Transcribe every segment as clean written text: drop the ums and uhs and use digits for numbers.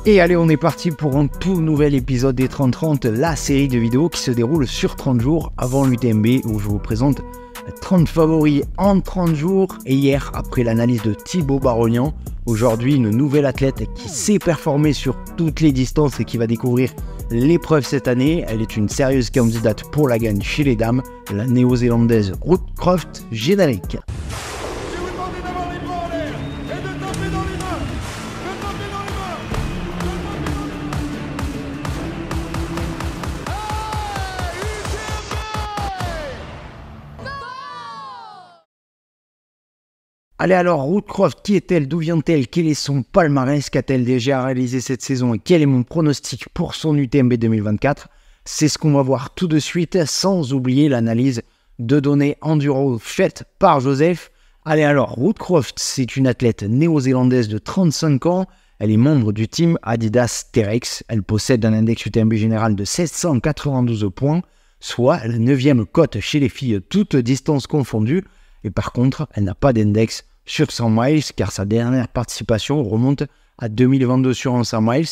Et allez, on est parti pour un tout nouvel épisode des 30-30, la série de vidéos qui se déroule sur 30 jours avant l'UTMB, où je vous présente 30 favoris en 30 jours. Et hier, après l'analyse de Thibaut Barognan, aujourd'hui une nouvelle athlète qui sait performer sur toutes les distances et qui va découvrir l'épreuve cette année. Elle est une sérieuse candidate pour la gagne chez les dames, la néo-zélandaise Ruth Croft. Générique. Allez alors, Ruth Croft, qui est-elle, d'où vient-elle, quel est son palmarès, qu'a-t-elle déjà réalisé cette saison et quel est mon pronostic pour son UTMB 2024? C'est ce qu'on va voir tout de suite, sans oublier l'analyse de données enduro faite par Joseph. Allez alors, Ruth Croft, c'est une athlète néo-zélandaise de 35 ans, elle est membre du team Adidas Terrex, elle possède un index UTMB général de 792 points, soit la 9e cote chez les filles toutes distances confondues. Et par contre, elle n'a pas d'index sur 100 miles car sa dernière participation remonte à 2022 sur un 100 miles.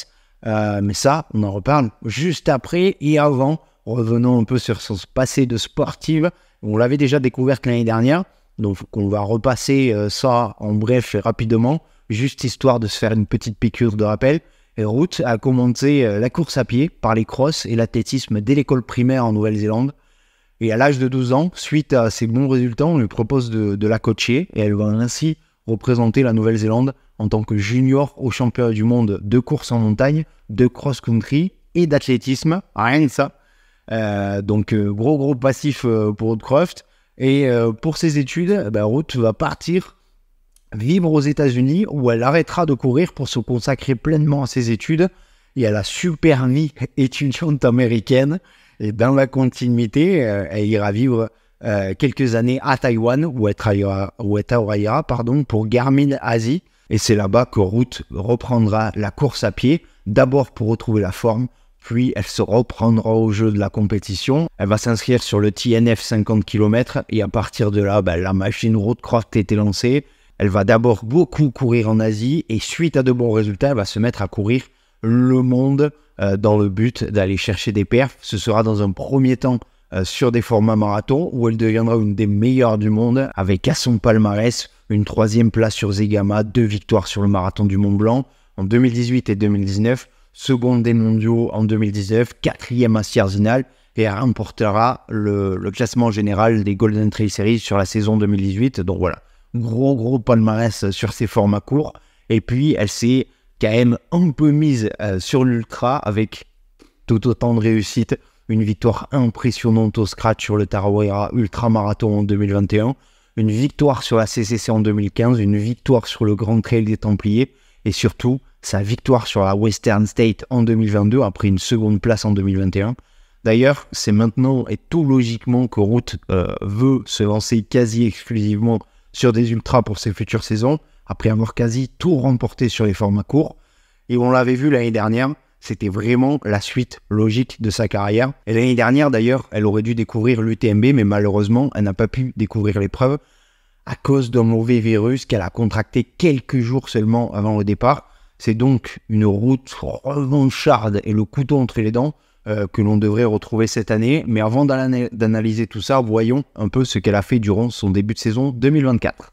Mais ça, on en reparle juste après. Et avant, revenons un peu sur son passé de sportive. On l'avait déjà découverte l'année dernière. Donc, on va repasser ça en bref et rapidement, juste histoire de se faire une petite piqûre de rappel. Et Ruth a commencé la course à pied par les crosses et l'athlétisme dès l'école primaire en Nouvelle-Zélande. Et à l'âge de 12 ans, suite à ses bons résultats, on lui propose de la coacher et elle va ainsi représenter la Nouvelle-Zélande en tant que junior au championnat du monde de course en montagne, de cross-country et d'athlétisme. Rien que ça. Donc gros passif pour Ruth Croft. Et pour ses études, Ruth va partir vivre aux États-Unis où elle arrêtera de courir pour se consacrer pleinement à ses études et à la super vie étudiante américaine. Et dans la continuité, elle ira vivre quelques années à Taïwan, où elle travaillera pour Garmin Asie. Et c'est là-bas que Ruth reprendra la course à pied, d'abord pour retrouver la forme, puis elle se reprendra au jeu de la compétition. Elle va s'inscrire sur le TNF 50 km, et à partir de là, la machine Ruth Croft était lancée. Elle va d'abord beaucoup courir en Asie, et suite à de bons résultats, elle va se mettre à courir le monde dans le but d'aller chercher des perfs. Ce sera dans un premier temps sur des formats marathon où elle deviendra une des meilleures du monde avec à son palmarès une 3e place sur Zegama, 2 victoires sur le marathon du Mont Blanc en 2018 et 2019, seconde des mondiaux en 2019, 4e à Sierzinal et elle remportera le classement général des Golden Trail Series sur la saison 2018. Donc voilà, gros palmarès sur ces formats courts. Et puis elle s'est quand même un peu mise sur l'ultra avec tout autant de réussite, une victoire impressionnante au scratch sur le Tarawera Ultra Marathon en 2021, une victoire sur la CCC en 2015, une victoire sur le Grand Trail des Templiers et surtout sa victoire sur la Western State en 2022 après une seconde place en 2021. D'ailleurs, c'est maintenant et tout logiquement que Ruth veut se lancer quasi exclusivement sur des ultras pour ses futures saisons, après avoir quasi tout remporté sur les formats courts. Et on l'avait vu l'année dernière, c'était vraiment la suite logique de sa carrière. Et l'année dernière, d'ailleurs, elle aurait dû découvrir l'UTMB, mais malheureusement, elle n'a pas pu découvrir l'épreuve à cause d'un mauvais virus qu'elle a contracté quelques jours seulement avant le départ. C'est donc une Ruth revancharde et le couteau entre les dents que l'on devrait retrouver cette année. Mais avant d'analyser tout ça, voyons un peu ce qu'elle a fait durant son début de saison 2024.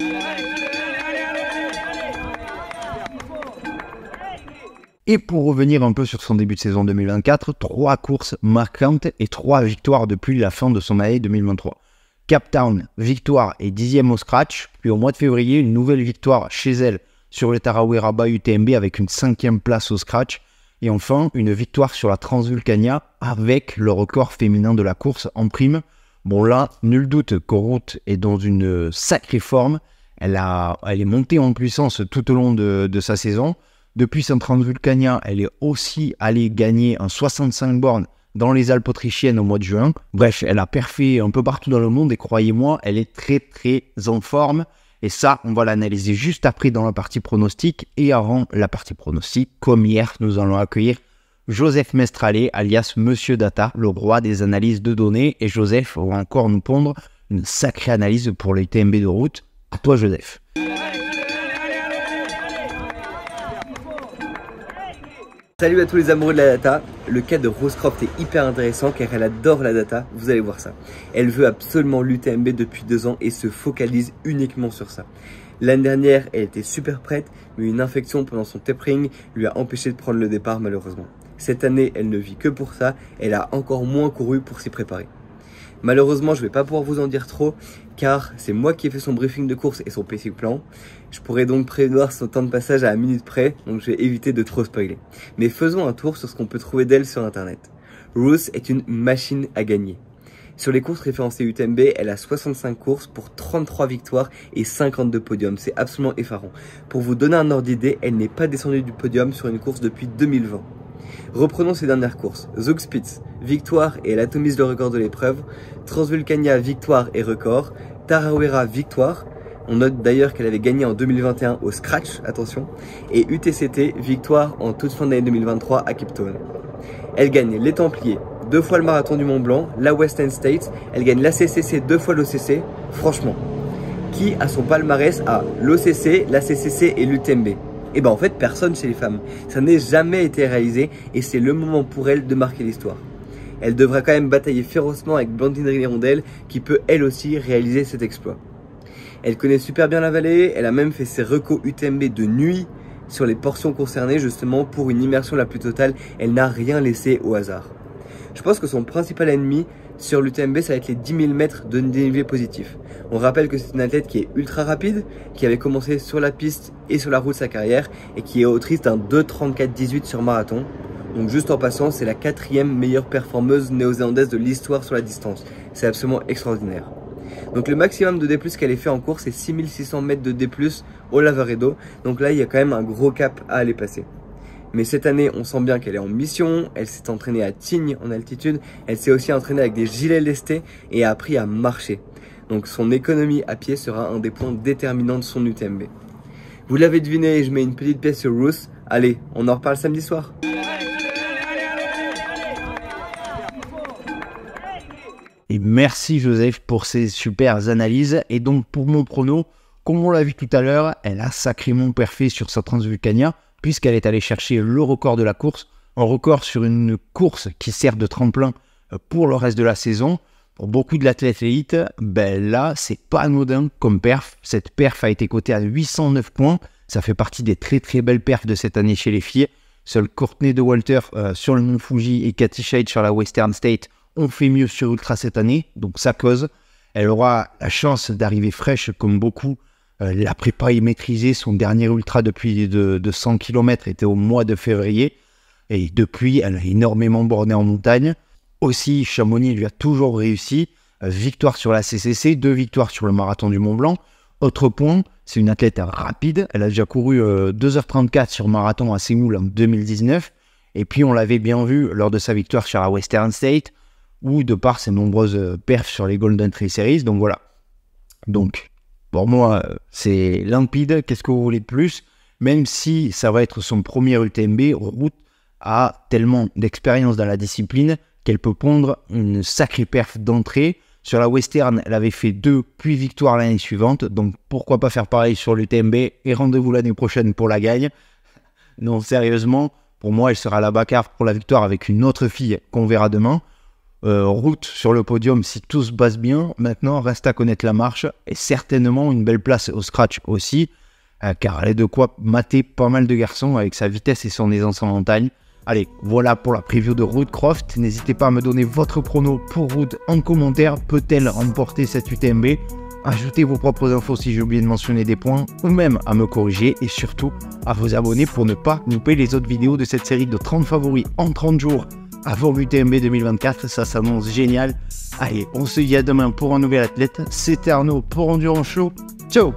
Et pour revenir un peu sur son début de saison 2024, 3 courses marquantes et 3 victoires depuis la fin de son année 2023. Cape Town, victoire et 10e au scratch, puis au mois de février, une nouvelle victoire chez elle sur le Tarawera UTMB avec une 5e place au scratch, et enfin une victoire sur la Transvulcania avec le record féminin de la course en prime. Bon là, nul doute que Ruth est dans une sacrée forme, elle est montée en puissance tout au long de sa saison. Depuis son Transvulcania, elle est aussi allée gagner un 65 bornes dans les Alpes autrichiennes au mois de juin. Bref, elle a perfé un peu partout dans le monde et croyez-moi, elle est très en forme. Et ça, on va l'analyser juste après dans la partie pronostic. Et avant la partie pronostic, comme hier, nous allons accueillir Joseph Mestrallet, alias Monsieur Data, le roi des analyses de données. Et Joseph va encore nous pondre une sacrée analyse pour les TMB de Ruth. À toi, Joseph. Salut à tous les amoureux de la data. Le cas de Rose Croft est hyper intéressant car elle adore la data, vous allez voir ça. Elle veut absolument l'UTMB depuis 2 ans et se focalise uniquement sur ça. L'année dernière, elle était super prête, mais une infection pendant son tapering lui a empêché de prendre le départ malheureusement. Cette année, elle ne vit que pour ça, elle a encore moins couru pour s'y préparer. Malheureusement, je ne vais pas pouvoir vous en dire trop, car c'est moi qui ai fait son briefing de course et son pacing plan. Je pourrais donc prévoir son temps de passage à la minute près, donc je vais éviter de trop spoiler. Mais faisons un tour sur ce qu'on peut trouver d'elle sur internet. Rose est une machine à gagner. Sur les courses référencées UTMB, elle a 65 courses pour 33 victoires et 52 podiums. C'est absolument effarant. Pour vous donner un ordre d'idée, elle n'est pas descendue du podium sur une course depuis 2020. Reprenons ses dernières courses. Zugspitze, victoire et elle atomise le record de l'épreuve. Transvulcania, victoire et record. Tarawera, victoire. On note d'ailleurs qu'elle avait gagné en 2021 au scratch, attention. Et UTCT, victoire en toute fin d'année 2023 à Cape Town. Elle gagne les Templiers, 2 fois le marathon du Mont Blanc, la Western States. Elle gagne l'ACCC, 2 fois l'OCC. Franchement, qui a son palmarès à l'OCC, l'ACCC et l'UTMB? Et ben en fait personne chez les femmes, ça n'a jamais été réalisé et c'est le moment pour elle de marquer l'histoire. Elle devra quand même batailler férocement avec Blandine Rillet-Rondel qui peut elle aussi réaliser cet exploit. Elle connaît super bien la vallée, elle a même fait ses recos UTMB de nuit sur les portions concernées justement pour une immersion la plus totale, elle n'a rien laissé au hasard. Je pense que son principal ennemi sur l'UTMB, ça va être les 10 000 mètres de dénivelé positif. On rappelle que c'est une athlète qui est ultra rapide, qui avait commencé sur la piste et sur la route sa carrière et qui est autrice d'un 2:34:18 sur marathon. Donc juste en passant, c'est la 4e meilleure performeuse néo-zélandaise de l'histoire sur la distance. C'est absolument extraordinaire. Donc le maximum de D+, qu'elle ait fait en course, c'est 6600 mètres de D+, au Lavaredo. Donc là, il y a quand même un gros cap à aller passer. Mais cette année, on sent bien qu'elle est en mission, elle s'est entraînée à Tignes en altitude, elle s'est aussi entraînée avec des gilets lestés et a appris à marcher. Donc son économie à pied sera un des points déterminants de son UTMB. Vous l'avez deviné, je mets une petite pièce sur Rose. Allez, on en reparle samedi soir. Et merci Joseph pour ces super analyses. Et donc pour mon prono, comme on l'a vu tout à l'heure, elle a sacrément perfé sur sa Transvulcania, puisqu'elle est allée chercher le record de la course, un record sur une course qui sert de tremplin pour le reste de la saison. Pour beaucoup de l'athlète élite, ben là, c'est pas anodin comme perf. Cette perf a été cotée à 809 points. Ça fait partie des très très belles perfs de cette année chez les filles. Seul Courtney de Walter sur le Mont Fuji et Katy Scheidt sur la Western State ont fait mieux sur Ultra cette année. Donc ça cause. Elle aura la chance d'arriver fraîche comme beaucoup. La prépa est maîtrisée, son dernier ultra depuis de 100 km était au mois de février. Et depuis, elle a énormément borné en montagne. Aussi, Chamonix lui a toujours réussi. Victoire sur la CCC, 2 victoires sur le marathon du Mont Blanc. Autre point, c'est une athlète rapide. Elle a déjà couru 2h34 sur marathon à Séoul en 2019. Et puis, on l'avait bien vu lors de sa victoire sur la Western State ou de par ses nombreuses perfs sur les Golden Trail Series. Donc voilà. Donc, pour moi, c'est limpide. Qu'est-ce que vous voulez de plus? Même si ça va être son premier UTMB, Ruth a tellement d'expérience dans la discipline qu'elle peut pondre une sacrée perf d'entrée. Sur la Western, elle avait fait 2 puis victoire l'année suivante. Donc pourquoi pas faire pareil sur l'UTMB et rendez-vous l'année prochaine pour la gagne. Non, sérieusement, pour moi, elle sera à la bagarre pour la victoire avec une autre fille qu'on verra demain. Route sur le podium si tout se passe bien. Maintenant, reste à connaître la marche et certainement une belle place au scratch aussi, car elle est de quoi mater pas mal de garçons avec sa vitesse et son aisance en montagne. Allez, voilà pour la preview de Ruth Croft. N'hésitez pas à me donner votre prono pour Ruth en commentaire. Peut-elle remporter cette UTMB? Ajoutez vos propres infos si j'ai oublié de mentionner des points, ou même à me corriger et surtout à vous abonner pour ne pas louper les autres vidéos de cette série de 30 favoris en 30 jours avant l'UTMB 2024. Ça s'annonce génial. Allez, on se dit à demain pour un nouvel athlète. C'était Arnaud pour Endurance Show. Ciao!